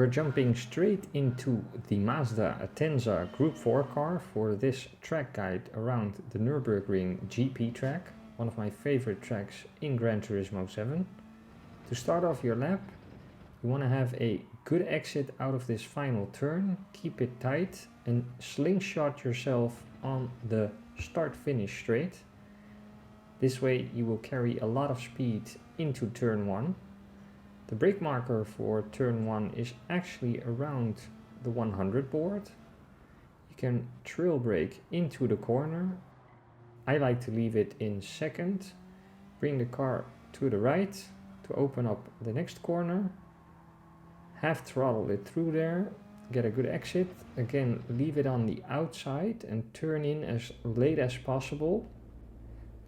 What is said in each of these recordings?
We're jumping straight into the Mazda Atenza Group 4 car for this track guide around the Nurburgring GP track, one of my favorite tracks in Gran Turismo 7. To start off your lap, you want to have a good exit out of this final turn, keep it tight and slingshot yourself on the start-finish straight. This way you will carry a lot of speed into turn 1. The brake marker for turn 1 is actually around the 100 board. You can trail brake into the corner. I like to leave it in second. Bring the car to the right to open up the next corner. Half throttle it through there, get a good exit. Again, leave it on the outside and turn in as late as possible.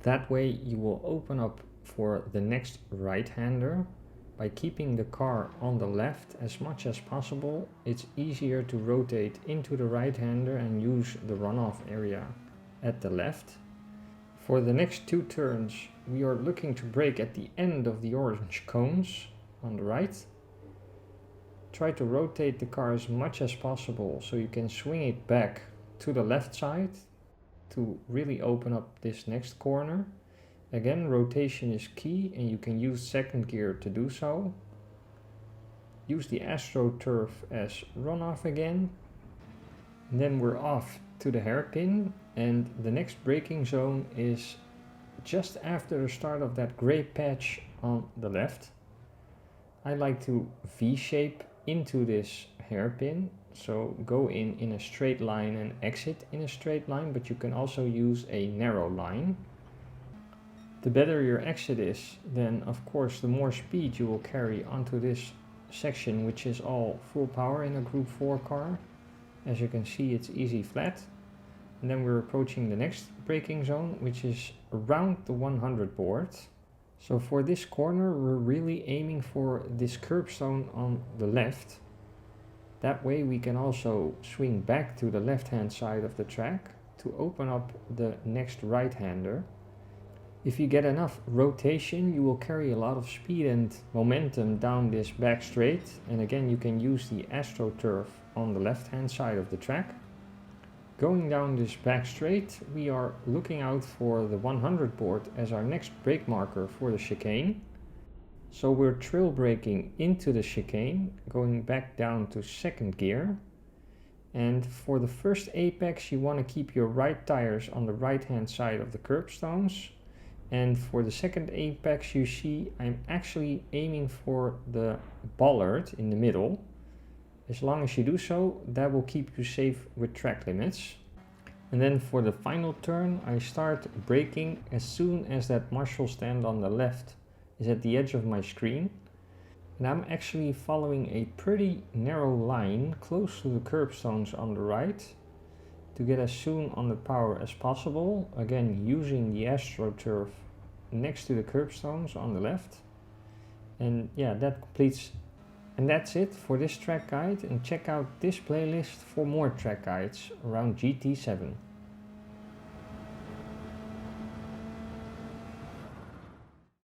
That way you will open up for the next right-hander. By keeping the car on the left as much as possible, it's easier to rotate into the right-hander and use the runoff area at the left. For the next two turns, we are looking to brake at the end of the orange cones on the right. Try to rotate the car as much as possible so you can swing it back to the left side to really open up this next corner. Again, rotation is key and you can use second gear to do so. Use the AstroTurf as runoff again. And then we're off to the hairpin, and the next braking zone is just after the start of that gray patch on the left. I like to V-shape into this hairpin, so go in a straight line and exit in a straight line, but you can also use a narrow line. The better your exit is, then of course the more speed you will carry onto this section, which is all full power in a Group 4 car. As you can see, it's easy flat. And then we're approaching the next braking zone, which is around the 100 board. So for this corner, we're really aiming for this curbstone on the left. That way we can also swing back to the left-hand side of the track to open up the next right-hander. If you get enough rotation, you will carry a lot of speed and momentum down this back straight. And again, you can use the AstroTurf on the left-hand side of the track. Going down this back straight, we are looking out for the 100 board as our next brake marker for the chicane. So we're trail braking into the chicane, going back down to second gear. And for the first apex, you want to keep your right tires on the right-hand side of the curbstones. And for the second apex, you see I'm actually aiming for the bollard in the middle. As long as you do so, that will keep you safe with track limits. And then for the final turn, I start braking as soon as that Marshall stand on the left is at the edge of my screen. And I'm actually following a pretty narrow line close to the curbstones on the right to get as soon on the power as possible. Again, using the AstroTurf next to the curbstones on the left. And yeah, that completes. And that's it for this track guide, and check out this playlist for more track guides around GT7.